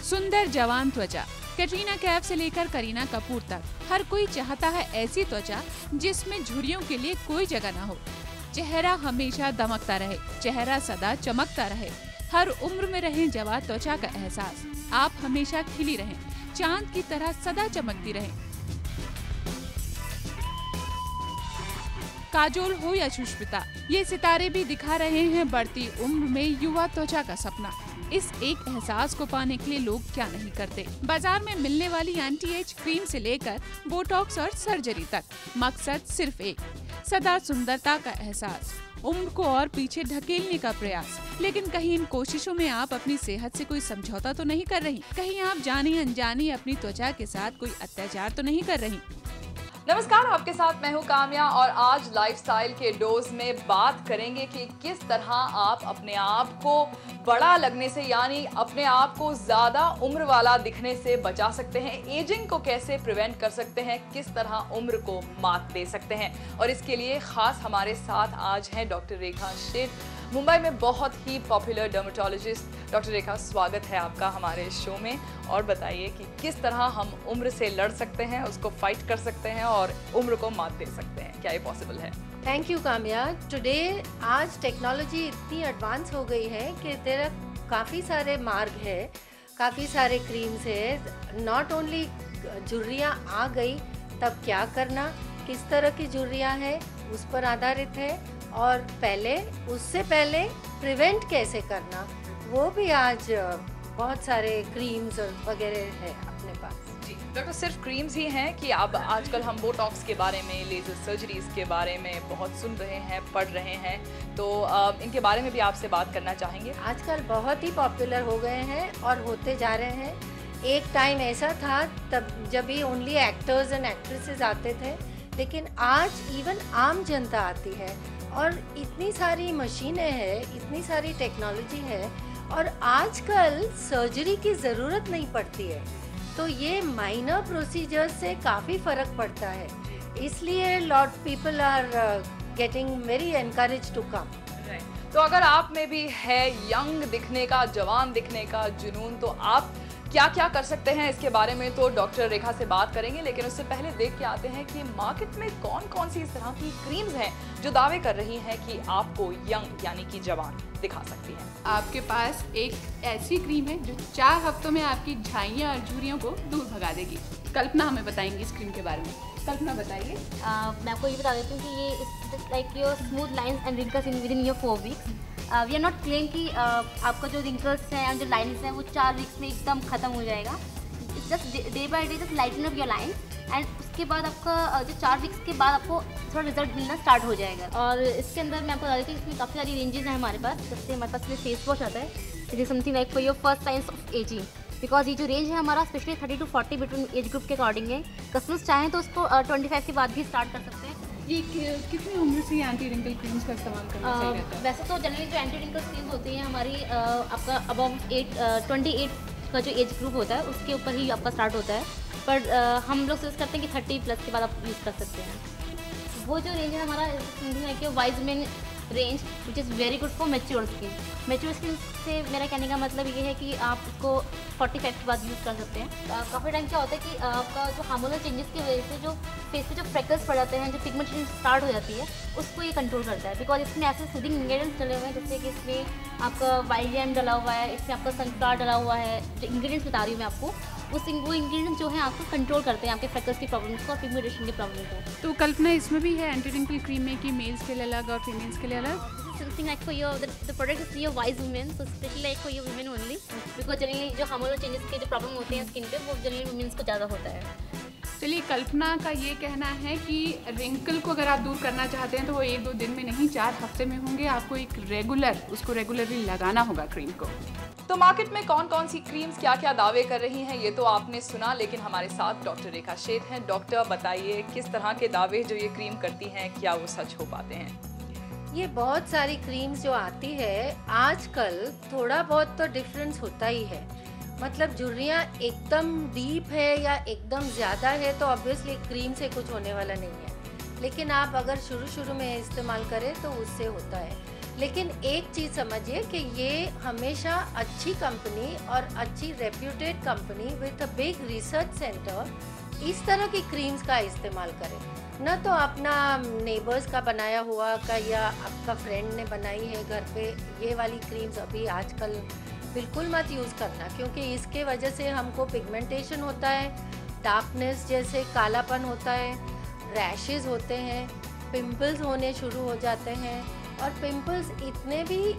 सुंदर जवान त्वचा। कैटरीना कैफ से लेकर करीना कपूर तक हर कोई चाहता है ऐसी त्वचा जिसमें झुर्रियों के लिए कोई जगह न हो। चेहरा हमेशा दमकता रहे, चेहरा सदा चमकता रहे, हर उम्र में रहे जवान त्वचा का एहसास। आप हमेशा खिली रहें, चांद की तरह सदा चमकती रहें। काजोल हो या सुष्मिता, ये सितारे भी दिखा रहे हैं बढ़ती उम्र में युवा त्वचा का सपना। इस एक एहसास को पाने के लिए लोग क्या नहीं करते। बाजार में मिलने वाली एंटी एज क्रीम से लेकर बोटॉक्स और सर्जरी तक, मकसद सिर्फ एक, सदा सुंदरता का एहसास, उम्र को और पीछे ढकेलने का प्रयास। लेकिन कहीं इन कोशिशों में आप अपनी सेहत से कोई समझौता तो नहीं कर रही? कहीं आप जाने अनजाने अपनी त्वचा के साथ कोई अत्याचार तो नहीं कर रही? नमस्कार, आपके साथ मैं हूं काम्या और आज लाइफस्टाइल के डोज में बात करेंगे कि किस तरह आप अपने आप को बड़ा लगने से यानी अपने आप को ज़्यादा उम्र वाला दिखने से बचा सकते हैं, एजिंग को कैसे प्रिवेंट कर सकते हैं, किस तरह उम्र को मात दे सकते हैं। और इसके लिए खास हमारे साथ आज हैं डॉक्टर रेखा शेठ, मुंबई में बहुत ही पॉपुलर डर्मेटोलॉजिस्ट। डॉक्टर रेखा, स्वागत है आपका हमारे शो में। और बताइए कि किस तरह हम उम्र से लड़ सकते हैं, उसको फाइट कर सकते हैं और उम्र को मात दे सकते हैं, क्या ये पॉसिबल है? Thank you Kamya. टुडे आज टेक्नोलॉजी इतनी एडवांस हो गई है कि तेरा काफ़ी सारे मार्ग है, काफ़ी सारे क्रीम्स है। नॉट ओनली झुर्रियाँ आ गई, तब क्या करना, किस तरह की झुर्रियाँ है उस पर आधारित है, और उससे पहले प्रिवेंट कैसे करना, वो भी आज बहुत सारे क्रीम्स वगैरह है अपने पास। जी डॉक्टर, सिर्फ क्रीम्स ही हैं कि अब आजकल हम बोटॉक्स के बारे में, लेजर सर्जरीज के बारे में बहुत सुन रहे हैं, पढ़ रहे हैं, तो इनके बारे में भी आपसे बात करना चाहेंगे। आजकल बहुत ही पॉपुलर हो गए हैं और होते जा रहे हैं। एक टाइम ऐसा था तब जब भी ओनली एक्टर्स एंड एक्ट्रेसेस आते थे, लेकिन आज इवन आम जनता आती है और इतनी सारी मशीनें हैं, इतनी सारी टेक्नोलॉजी है और आजकल सर्जरी की ज़रूरत नहीं पड़ती है। तो ये माइनर प्रोसीजर से काफ़ी फ़र्क पड़ता है, इसलिए lot people are getting very encourage to come. तो अगर आप में भी है यंग दिखने का, जवान दिखने का जुनून, तो आप क्या क्या कर सकते हैं, इसके बारे में तो डॉक्टर रेखा से बात करेंगे। लेकिन उससे पहले देख के आते हैं कि मार्केट में कौन कौन सी इस तरह की क्रीम्स हैं जो दावे कर रही हैं कि आपको यंग यानी कि जवान दिखा सकती हैं। आपके पास एक ऐसी क्रीम है जो 4 हफ्तों में आपकी झाइयाँ और झुर्रियों को दूर भगा देगी। कल्पना हमें बताएंगी इस क्रीम के बारे में। कल्पना बताइए। मैं आपको ये बता देती हूँ कि ये like your smooth lines and wrinkles in within your 4 weeks. We are not claim कि आपका जो रिंकल्स हैं और जो लाइन्स हैं वो 4 वीक्स में एकदम ख़त्म हो जाएगा। It's just day by day just lighten up your line, and उसके बाद आपका जो 4 वीक्स के बाद आपको थोड़ा रिजल्ट मिलना स्टार्ट हो जाएगा। और इसके अंदर मैं आपको बता देती हूँ इसमें काफ़ी सारी रेंजेस हैं हमारे पास। जैसे हमारे पास में फेस वॉश आता है, it is something like for your first science of ageing, because ये जो रेंज है हमारा specially 30 to 40 between age group के अकॉर्डिंग है। कस्टमर्स चाहें तो उसको 25 के बाद भी स्टार्ट कर सकते हैं। ये कितनी उम्र से एंटी रिंकल क्रीम्स का इस्तेमाल करना सही रहता है? वैसे तो जनरली जो एंटी रिंकल क्रीम्स होती हैं हमारी आपका अबव 28 का जो एज ग्रुप होता है उसके ऊपर ही आपका स्टार्ट होता है, पर हम लोग सजेस्ट करते हैं कि 30+ के बाद आप यूज़ कर सकते हैं। वो जो रेंज है हमारा something like wise main range which is very good for mature skin. Mature skin से मेरा कहने का मतलब ये है कि आप उसको 45 के बाद यूज़ कर सकते हैं। काफ़ी टाइम क्या होता है कि आपका जो हार्मोनल चेंजेस की वजह से जो फेस पे जो फ्रेकल्स पड़ जाते हैं, जो पिगमेंटेशन स्टार्ट हो जाती है, उसको ये कंट्रोल करता है। बिकॉज इसमें ऐसे सूदिंग इंग्रेडिएंट्स डले हुए हैं, जैसे कि इसमें आपका वाइल्ड जैम डला हुआ है, इसमें आपका सनफ्लावर डला हुआ है। जो इंग्रेडिएंट्स बता रही हूँ मैं आपको, वो इंग्रेडिएंट्स जो हैं आपको कंट्रोल करते हैं आपके फ्रेकल्स की प्रॉब्लम्स को और पिगमेंटेशन की प्रॉब्लम को। तो कल्पना, इसमें भी है एंटी रिंकल क्रीम में कि मेल्स के लिए अलग और फीमेल्स के लिए अलग? Something like for your the product is for your wise women, so especially like for your women only, because generally जो हार्मोनल चेंजेस के जो प्रॉब्लम होते हैं स्किन पे वो जनरली वुमेन्स को ज़्यादा होता है। चलिए, कल्पना का ये कहना है कि रिंकल को अगर आप दूर करना चाहते हैं तो वो 1-2 दिन में नहीं, 4 हफ्ते में होंगे। आपको उसको रेगुलरली लगाना होगा क्रीम को। तो मार्केट में कौन कौन सी क्रीम्स क्या क्या दावे कर रही हैं ये तो आपने सुना, लेकिन हमारे साथ डॉक्टर रेखा शेठ हैं। डॉक्टर, बताइए किस तरह के दावे जो ये क्रीम करती हैं, क्या वो सच हो पाते हैं? ये बहुत सारी क्रीम्स जो आती है आजकल, थोड़ा बहुत तो डिफरेंस होता ही है। मतलब झुर्रियाँ एकदम डीप है या एकदम ज़्यादा है तो ऑब्वियसली क्रीम से कुछ होने वाला नहीं है, लेकिन आप अगर शुरू में इस्तेमाल करें तो उससे होता है। लेकिन एक चीज़ समझिए कि ये हमेशा अच्छी कंपनी और अच्छी reputed company with a big research centre इस तरह की क्रीम्स का इस्तेमाल करें, न तो अपना नेबर्स का बनाया हुआ का या आपका फ्रेंड ने बनाई है घर पे। ये वाली क्रीम्स अभी आजकल बिल्कुल मत यूज़ करना, क्योंकि इसके वजह से हमको पिगमेंटेशन होता है, डार्कनेस जैसे कालापन होता है, रैशेस होते हैं, पिंपल्स होने शुरू हो जाते हैं, और पिंपल्स इतने भी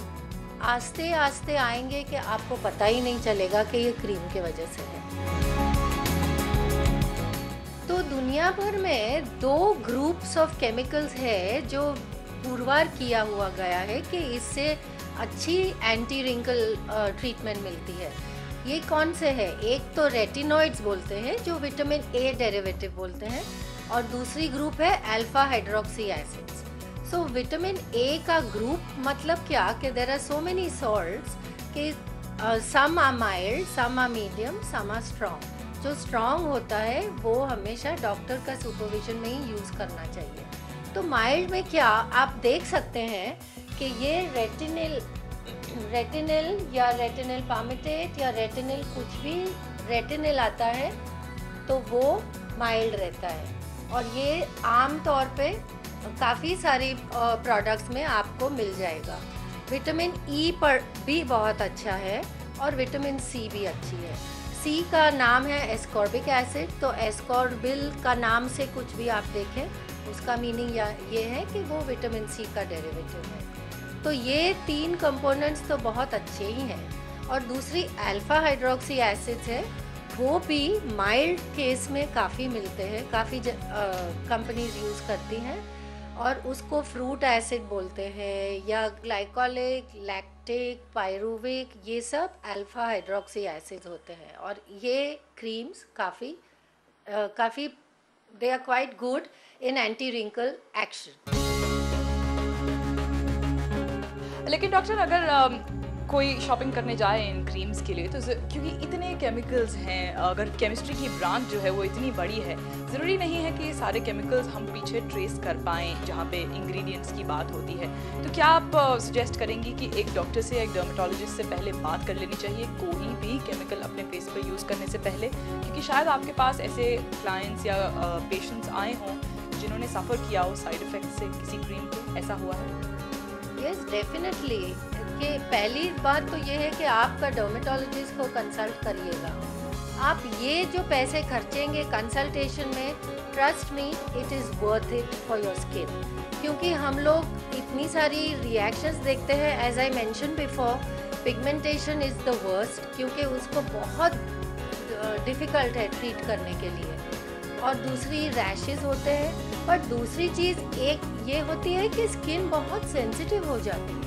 आस्ते आस्ते आएंगे कि आपको पता ही नहीं चलेगा कि ये क्रीम की वजह से है। तो दुनिया भर में 2 ग्रुप्स ऑफ केमिकल्स है जो पुरवार किया हुआ गया है कि इससे अच्छी एंटी रिंकल ट्रीटमेंट मिलती है। ये कौन से है? एक तो रेटिनॉइड्स बोलते हैं जो विटामिन ए डेरिवेटिव बोलते हैं, और दूसरी ग्रुप है alpha hydroxy acids. So vitamin A का ग्रुप मतलब क्या कि there are so many salts कि some are mild, some are medium, some are strong. जो स्ट्रॉन्ग होता है वो हमेशा डॉक्टर का सुपरविजन में ही यूज़ करना चाहिए। तो माइल्ड में क्या आप देख सकते हैं कि ये रेटिनिल या रेटिनिल पामिटेट या रेटिनिल कुछ भी रेटिनिल आता है तो वो माइल्ड रहता है, और ये आम तौर पे काफ़ी सारी प्रोडक्ट्स में आपको मिल जाएगा। विटामिन ई पर भी बहुत अच्छा है और विटामिन सी भी अच्छी है। सी का नाम है एस्कॉर्बिक एसिड, तो एस्कॉर्बिल का नाम से कुछ भी आप देखें उसका मीनिंग ये है कि वो विटामिन सी का डेरिवेटिव है। तो ये 3 कंपोनेंट्स तो बहुत अच्छे ही हैं। और दूसरी अल्फा हाइड्रोक्सी एसिड्स है, वो भी माइल्ड केस में काफ़ी मिलते हैं, काफ़ी कंपनीज यूज़ करती हैं, और उसको फ्रूट एसिड बोलते हैं या ग्लाइकोलिक, लैक्टिक, पायरुविक, ये सब अल्फा हाइड्रोक्सी एसिड्स होते हैं। और ये क्रीम्स काफ़ी they are quite good in anti wrinkle action. लेकिन डॉक्टर अगर कोई शॉपिंग करने जाए इन क्रीम्स के लिए तो क्योंकि इतने केमिकल्स हैं, अगर केमिस्ट्री की ब्रांच जो है वो इतनी बड़ी है, ज़रूरी नहीं है कि ये सारे केमिकल्स हम पीछे ट्रेस कर पाएँ जहाँ पे इंग्रेडिएंट्स की बात होती है। तो क्या आप सजेस्ट करेंगे कि एक डॉक्टर से, एक डर्मेटोलॉजिस्ट से पहले बात कर लेनी चाहिए कोई भी केमिकल अपने फेस पर यूज़ करने से पहले? क्योंकि शायद आपके पास ऐसे क्लाइंट्स या पेशेंट्स आए हों जिन्होंने सफ़र किया हो साइड इफ़ेक्ट से किसी क्रीम के, ऐसा हुआ है? Yes, definitely. कि पहली बात तो ये है कि आपका डर्मेटोलॉजिस्ट को कंसल्ट करिएगा। आप ये जो पैसे खर्चेंगे कंसल्टेशन में, trust me it is worth it for your skin, क्योंकि हम लोग इतनी सारी रिएक्शंस देखते हैं। As I mention before, pigmentation is the worst, क्योंकि उसको बहुत डिफ़िकल्ट है ट्रीट करने के लिए, और दूसरी रैशेस होते हैं, और दूसरी चीज़ एक ये होती है कि स्किन बहुत सेंसिटिव हो जाती है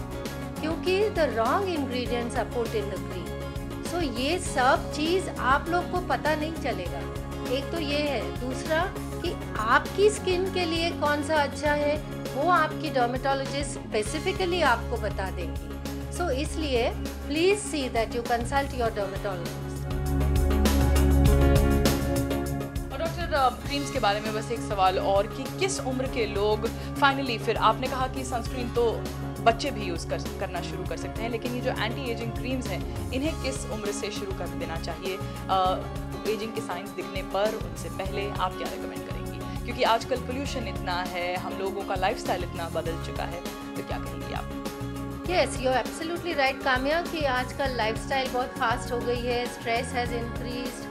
क्योंकि the wrong ingredients are put in the cream. So ये सब चीज़ आप लोग को पता नहीं चलेगा। एक तो ये है, दूसरा कि आपकी स्किन के लिए कौन सा अच्छा है वो आपकी डर्मेटोलॉजिस्ट स्पेसिफिकली आपको बता देंगी। सो इसलिए please see that you consult your dermatologist. Creams के बारे में बस एक सवाल और कि किस उम्र के लोग फाइनली, फिर आपने कहा कि सनस्क्रीन तो बच्चे भी यूज़ करना शुरू कर सकते हैं, लेकिन ये जो एंटी एजिंग क्रीम्स हैं इन्हें किस उम्र से शुरू कर देना चाहिए? एजिंग के साइंस दिखने पर, उनसे पहले आप क्या रेकमेंड करेंगी? क्योंकि आजकल पोल्यूशन इतना है, हम लोगों का लाइफस्टाइल इतना बदल चुका है, तो क्या कहेंगी आप? Yes, you are absolutely right Kamya, कि आजकल लाइफस्टाइल बहुत फास्ट हो गई है, stress has increased,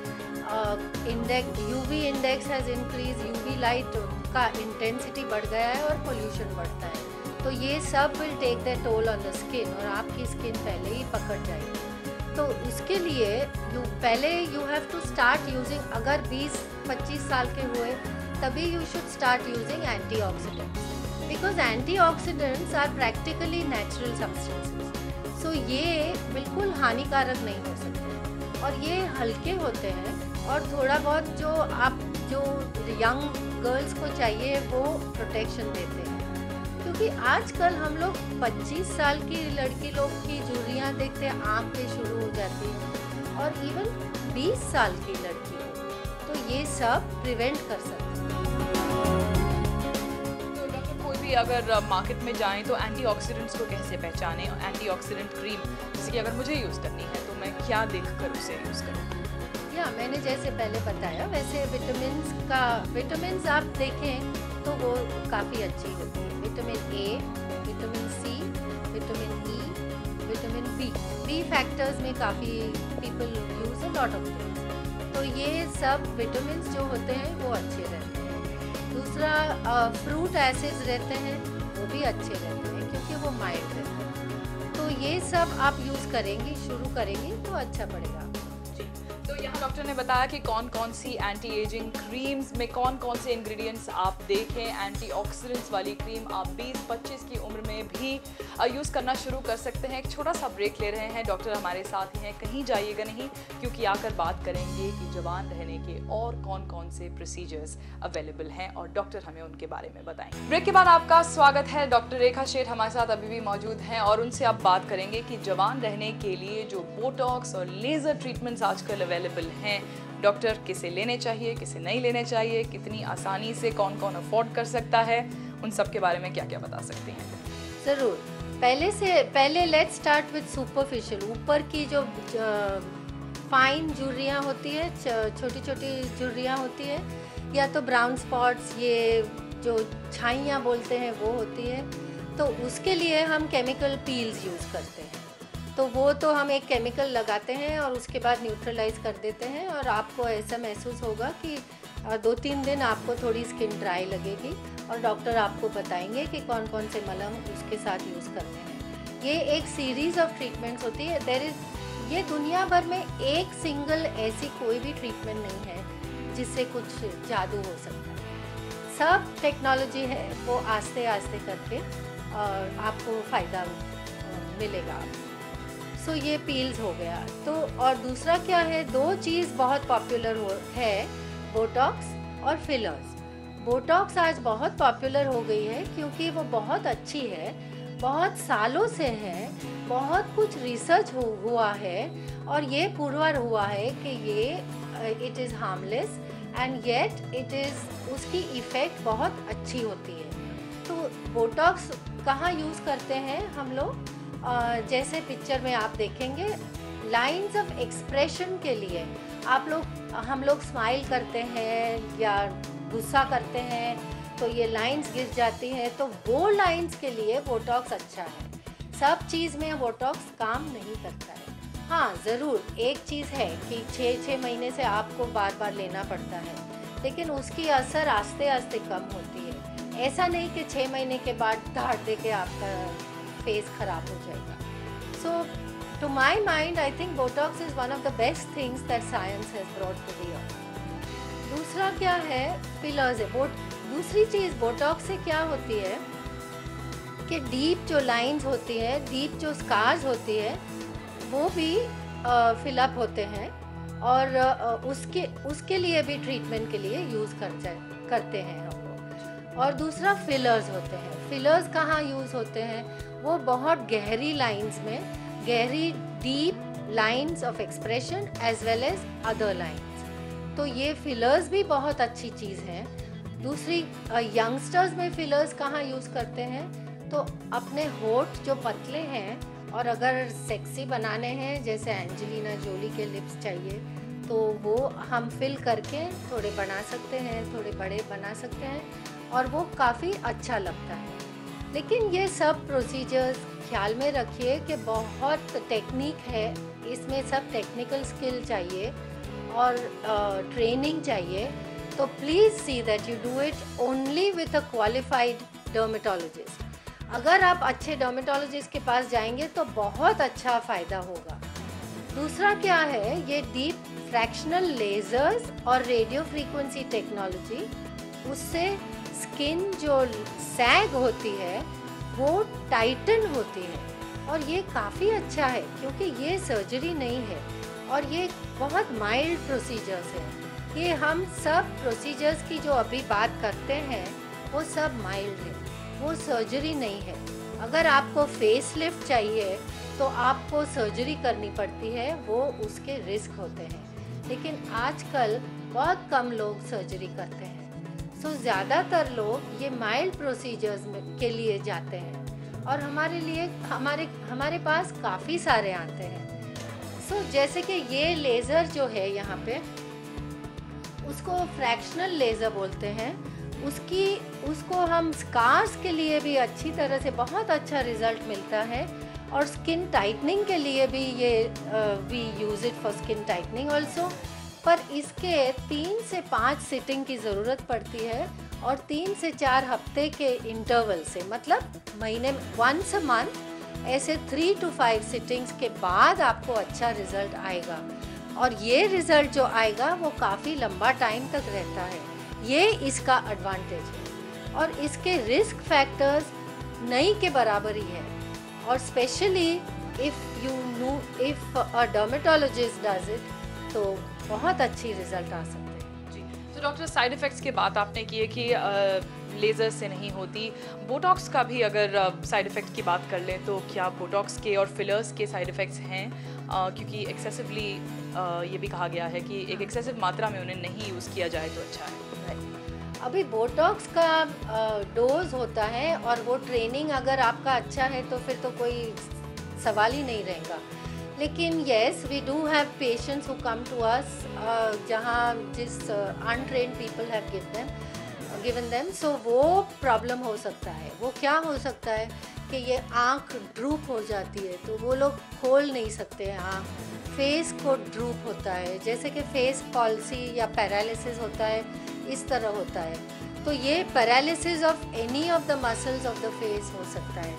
UV index has increase, UV light का इंटेंसिटी बढ़ गया है और पोल्यूशन बढ़ता है। तो ये सब will take the toll on the skin, और आपकी स्किन पहले ही पकड़ जाएगी। तो इसके लिए you have to start using, अगर 20-25 साल के हुए तभी you should start using antioxidants, because antioxidants are practically natural substances. So ये बिल्कुल हानिकारक नहीं हो सकते, और ये हल्के होते हैं, और थोड़ा बहुत जो यंग गर्ल्स को चाहिए वो प्रोटेक्शन देते हैं। क्योंकि आजकल हम लोग 25 साल की लड़की लोग की झुर्रियाँ देखते हैं, आँखें शुरू हो जाती हैं, और इवन 20 साल की लड़की को, तो ये सब प्रिवेंट कर सकते हैं। तो डॉक्टर, कोई भी कि अगर मार्केट में जाएं तो एंटीऑक्सीडेंट्स को कैसे पहचानें? एंटीऑक्सीडेंट क्रीम जैसे कि अगर मुझे यूज़ करनी है तो मैं क्या देखकर उसे यूज़ करूँ? या मैंने जैसे पहले बताया वैसे विटामिन्स आप देखें तो वो काफ़ी अच्छी होती है। Vitamin A, vitamin C, vitamin E, vitamin B factors में काफ़ी people use a lot of things. तो ये सब विटामिन्स जो होते हैं वो अच्छे रहते हैं। दूसरा फ्रूट एसिड्स रहते हैं, वो भी अच्छे रहते हैं क्योंकि वो माइल्ड रहते हैं। तो ये सब आप यूज़ करेंगी, शुरू करेंगी तो अच्छा पड़ेगा। तो यहाँ डॉक्टर ने बताया कि कौन कौन सी एंटी एजिंग क्रीम्स में कौन कौन से इंग्रेडिएंट्स आप देखें। एंटीऑक्सीडेंट्स वाली क्रीम आप 20-25 की उम्र में भी यूज़ करना शुरू कर सकते हैं। एक छोटा सा ब्रेक ले रहे हैं, डॉक्टर हमारे साथ ही हैं, कहीं जाइएगा नहीं, क्योंकि आकर बात करेंगे कि जवान रहने के और कौन कौन से प्रोसीजर्स अवेलेबल हैं और डॉक्टर हमें उनके बारे में बताएंगे। ब्रेक के बाद आपका स्वागत है। डॉक्टर रेखा शेठ हमारे साथ अभी भी मौजूद हैं और उनसे आप बात करेंगे कि जवान रहने के लिए जो बोटॉक्स और लेज़र ट्रीटमेंट्स आजकल अवेलेबल हैं, डॉक्टर किसे लेने चाहिए, किसे नहीं लेने चाहिए, कितनी आसानी से कौन कौन अफोर्ड कर सकता है, उन सब के बारे में क्या क्या बता सकती हैं? ज़रूर। पहले लेट्स स्टार्ट विद सुपरफिशियल। ऊपर की जो फाइन झुर्रियाँ होती है, छोटी छोटी झुर्रियाँ होती है, या तो ब्राउन स्पॉट्स, ये जो छाइयाँ बोलते हैं वो होती है, तो उसके लिए हम केमिकल पील्स यूज़ करते हैं। तो वो तो हम एक केमिकल लगाते हैं और उसके बाद न्यूट्रलाइज कर देते हैं और आपको ऐसा महसूस होगा कि 2-3 दिन आपको थोड़ी स्किन ड्राई लगेगी और डॉक्टर आपको बताएंगे कि कौन कौन से मलहम उसके साथ यूज़ करने हैं। ये एक सीरीज़ ऑफ ट्रीटमेंट्स होती है। ये दुनिया भर में एक सिंगल ऐसी कोई भी ट्रीटमेंट नहीं है जिससे कुछ जादू हो सकता है। सब टेक्नोलॉजी है, वो आस्ते आस्ते करके और आपको फ़ायदा मिलेगा। सो ये पील्स हो गया। तो और दूसरा क्या है, 2 चीज़ बहुत पॉपुलर है, बोटॉक्स और फिलर्स। बोटॉक्स आज बहुत पॉपुलर हो गई है क्योंकि वो बहुत अच्छी है, बहुत सालों से है, बहुत कुछ रिसर्च हुआ है और ये पुरवार हुआ है कि ये it is harmless and yet it is उसकी इफ़ेक्ट बहुत अच्छी होती है। तो बोटॉक्स कहाँ यूज़ करते हैं हम लोग? जैसे पिक्चर में आप देखेंगे, लाइंस ऑफ एक्सप्रेशन के लिए हम लोग स्माइल करते हैं या गुस्सा करते हैं तो ये लाइंस गिर जाती हैं, तो वो लाइंस के लिए बोटॉक्स अच्छा है। सब चीज़ में बोटॉक्स काम नहीं करता है। हाँ, ज़रूर एक चीज़ है कि 6-6 महीने से आपको बार बार लेना पड़ता है, लेकिन उसकी असर आस्ते आस्ते कम होती है। ऐसा नहीं कि 6 महीने के बाद धाड़ दे के आपका फेस खराब हो जाएगा। So to my mind I think botox is one of the best things that science has brought to the earth. दूसरा क्या है, फिलर्स है। दूसरी चीज़ बोटॉक्स से क्या होती है कि डीप जो लाइंस होती है, डीप जो स्कार्स होती है, वो भी फिलअप होते हैं और उसके लिए भी ट्रीटमेंट के लिए यूज़ करते हैं हम लोग। और दूसरा फिलर्स होते हैं। फिलर्स कहाँ यूज़ होते हैं? वो बहुत गहरी लाइंस में, गहरी deep lines of expression as well as other lines. तो ये फिलर्स भी बहुत अच्छी चीज़ है। दूसरी, यंगस्टर्स में फिलर्स कहाँ यूज़ करते हैं? तो अपने होठ जो पतले हैं और अगर सेक्सी बनाने हैं, जैसे एंजेलिना जोली के लिप्स चाहिए, तो वो हम फिल करके थोड़े बना सकते हैं, थोड़े बड़े बना सकते हैं और वो काफ़ी अच्छा लगता है। लेकिन ये सब प्रोसीजर्स ख्याल में रखिए कि बहुत टेक्निक है, इसमें सब टेक्निकल स्किल चाहिए और ट्रेनिंग चाहिए। तो please see that you do it only with a qualified dermatologist. अगर आप अच्छे डर्मेटोलॉजिस्ट के पास जाएंगे तो बहुत अच्छा फ़ायदा होगा। दूसरा क्या है, ये डीप फ्रैक्शनल लेज़र्स और रेडियो फ्रीक्वेंसी टेक्नोलॉजी, उससे स्किन जो सैग होती है वो टाइटन होती है और ये काफ़ी अच्छा है क्योंकि ये सर्जरी नहीं है और ये बहुत माइल्ड प्रोसीजर्स है। ये हम सब प्रोसीजर्स की जो अभी बात करते हैं वो सब माइल्ड है, वो सर्जरी नहीं है। अगर आपको फेस लिफ्ट चाहिए तो आपको सर्जरी करनी पड़ती है, वो उसके रिस्क होते हैं, लेकिन आजकल बहुत कम लोग सर्जरी करते हैं। सो ज़्यादातर लोग ये माइल्ड प्रोसीजर्स के लिए जाते हैं और हमारे लिए हमारे पास काफ़ी सारे आते हैं। सो जैसे कि ये लेज़र जो है यहाँ पे, उसको फ्रैक्शनल लेज़र बोलते हैं। उसको हम स्कार्स के लिए भी अच्छी तरह से बहुत अच्छा रिज़ल्ट मिलता है और स्किन टाइटनिंग के लिए भी ये we use it for skin tightening also. पर इसके 3 से 5 सिटिंग की ज़रूरत पड़ती है और 3 से 4 हफ्ते के इंटरवल से, मतलब महीने में वंस अ मंथ, ऐसे 3 to 5 सिटिंग्स के बाद आपको अच्छा रिज़ल्ट आएगा। और ये रिज़ल्ट जो आएगा वो काफ़ी लंबा टाइम तक रहता है। ये इसका एडवांटेज है और इसके रिस्क फैक्टर्स नहीं के बराबर ही है। और specially if a dermatologist does it तो बहुत अच्छी रिज़ल्ट आ सकते हैं। जी, तो डॉक्टर साइड इफ़ेक्ट्स की बात आपने की है कि लेज़र से नहीं होती, बोटॉक्स का भी अगर साइड इफ़ेक्ट की बात कर लें तो क्या बोटॉक्स के और फिलर्स के साइड इफ़ेक्ट्स हैं? क्योंकि एक्सेसिवली ये भी कहा गया है कि एक एक्सेसिव मात्रा में उन्हें नहीं यूज़ किया जाए तो अच्छा है। अभी बोटॉक्स का डोज होता है और वो ट्रेनिंग अगर आपका अच्छा है तो फिर तो कोई सवाल ही नहीं रहेगा। लेकिन yes, we do have patients who come to us जहाँ जिस untrained people have given them, so वो प्रॉब्लम हो सकता है। वो क्या हो सकता है कि ये आँख ड्रूप हो जाती है तो वो लोग खोल नहीं सकते हैं आँख, फेस को ड्रूप होता है, जैसे कि फेस पॉल्सी या पैरालिसिस होता है, इस तरह होता है। तो ये paralysis of any of the muscles of the face हो सकता है।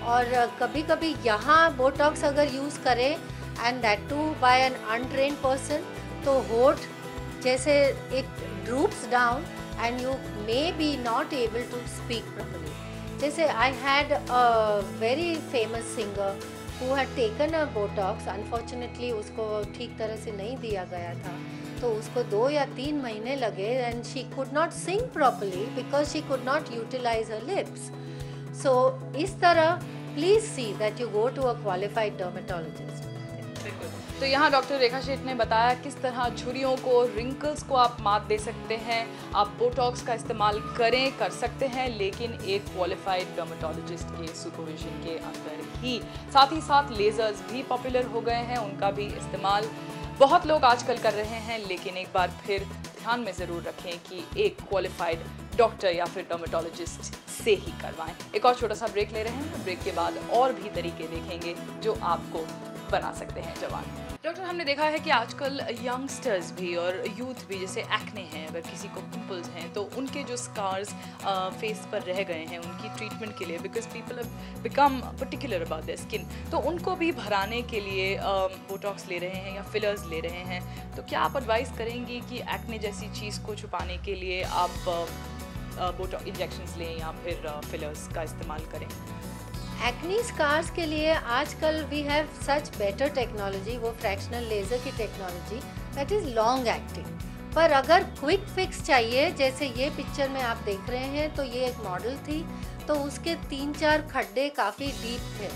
और कभी कभी यहाँ बोटॉक्स अगर यूज़ करें and that too by an untrained person, तो होठ जैसे it droops down and you may be not able to speak properly. जैसे I had a very famous singer who had taken a Botox, unfortunately उसको ठीक तरह से नहीं दिया गया था तो उसको 2 या 3 महीने लगे and she could not sing properly because she could not utilize her lips. So इस तरह please see that you go to a qualified dermatologist. तो यहाँ डॉक्टर रेखा शेठ ने बताया किस तरह झुर्रियों को, रिंकल्स को आप मात दे सकते हैं। आप बोटॉक्स का इस्तेमाल कर सकते हैं, लेकिन एक क्वालिफाइड डर्मेटोलॉजिस्ट के सुपरविजन के अंदर ही। साथ ही साथ लेज़र्स भी पॉपुलर हो गए हैं, उनका भी इस्तेमाल बहुत लोग आजकल कर रहे हैं, लेकिन एक बार फिर ध्यान में ज़रूर रखें कि एक क्वालिफाइड डॉक्टर या फिर डर्मेटोलॉजिस्ट से ही करवाएं। एक और छोटा सा ब्रेक ले रहे हैं, ब्रेक के बाद और भी तरीके देखेंगे जो आपको बना सकते हैं जवान। डॉक्टर, हमने देखा है कि आजकल यंगस्टर्स भी और यूथ भी, जैसे एक्ने हैं, अगर किसी को पिंपल्स हैं तो उनके जो स्कार्स फेस पर रह गए हैं उनकी ट्रीटमेंट के लिए, because people have become particular about their skin, तो उनको भी भराने के लिए बोटॉक्स ले रहे हैं या फिलर्स ले रहे हैं। तो क्या आप एडवाइस करेंगी कि एक्ने जैसी चीज़ को छुपाने के लिए आप बोटॉक्स इंजेक्शंस लें या फिर फिलर्स का इस्तेमाल करें? एक्नी स्कार्स के लिए आजकल we have such better technology, वो फ्रैक्शनल लेज़र की technology that is long acting. पर अगर क्विक फिक्स चाहिए, जैसे ये पिक्चर में आप देख रहे हैं, तो ये एक मॉडल थी, तो उसके 3-4 खड्डे काफ़ी डीप थे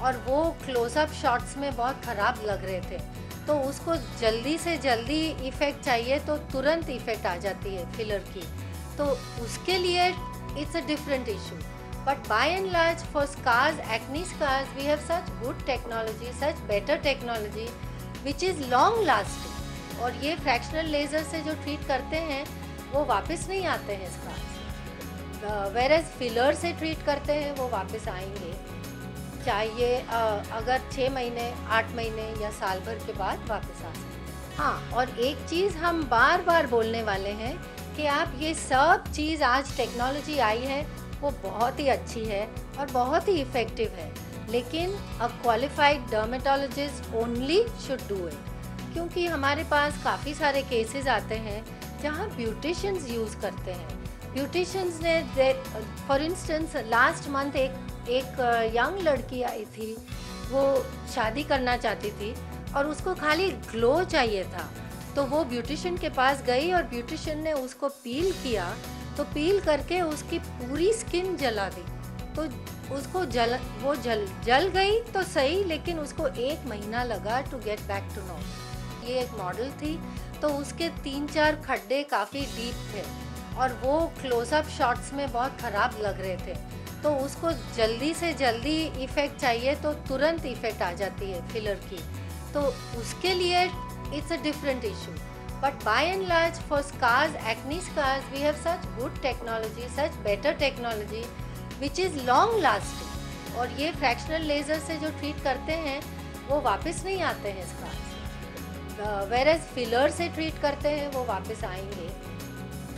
और वो क्लोजअप शॉट्स में बहुत ख़राब लग रहे थे। तो उसको जल्दी से जल्दी इफ़ेक्ट चाहिए तो तुरंत इफ़ेक्ट आ जाती है फिलर की, तो उसके लिए it's a different issue. But by and large for scars, acne scars, we have such good technology, such better technology, which is long lasting. और ये fractional laser से जो treat करते हैं वो वापस नहीं आते हैं scars, whereas filler से treat करते हैं वो वापस आएंगे, चाहिए अगर 6 महीने, 8 महीने या साल भर के बाद वापस आ सकते हैं। हाँ, और एक चीज़ हम बार बार बोलने वाले हैं कि आप ये सब चीज़, आज टेक्नोलॉजी आई है वो बहुत ही अच्छी है और बहुत ही इफ़ेक्टिव है, लेकिन a qualified dermatologist only should do it, क्योंकि हमारे पास काफ़ी सारे केसेस आते हैं जहाँ ब्यूटिशियंस यूज़ करते हैं। ब्यूटिशियंस ने फॉर इंस्टेंस लास्ट मंथ एक यंग लड़की आई थी, वो शादी करना चाहती थी और उसको खाली ग्लो चाहिए था, तो वो ब्यूटिशियन के पास गई और ब्यूटिशियन ने उसको पील किया, तो पील करके उसकी पूरी स्किन जला दी, तो उसको वो जल गई तो सही, लेकिन उसको 1 महीना लगा to get back to normal. ये एक मॉडल थी, तो उसके 3-4 खड्डे काफ़ी डीप थे, और वो क्लोजअप शॉट्स में बहुत ख़राब लग रहे थे, तो उसको जल्दी से जल्दी इफ़ेक्ट चाहिए तो तुरंत इफ़ेक्ट आ जाती है फिलर की, तो उसके लिए it's a different issue. But by and large for scars, acne scars, we have such good technology, such better technology which is long lasting. और ये फ्रैक्शनल लेज़र से जो ट्रीट करते हैं वो वापस नहीं आते हैं स्कार्स, वेरएज फिलर से ट्रीट करते हैं वो वापस आएंगे,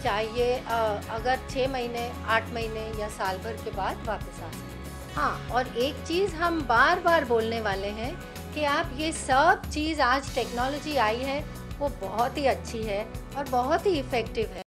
चाहिए अगर 6 महीने, 8 महीने या साल भर के बाद वापस आ सकते हैं. हाँ, और एक चीज़ हम बार बार बोलने वाले हैं कि आप ये सब चीज़ आज टेक्नोलॉजी आई है वो बहुत ही अच्छी है और बहुत ही इफ़ेक्टिव है.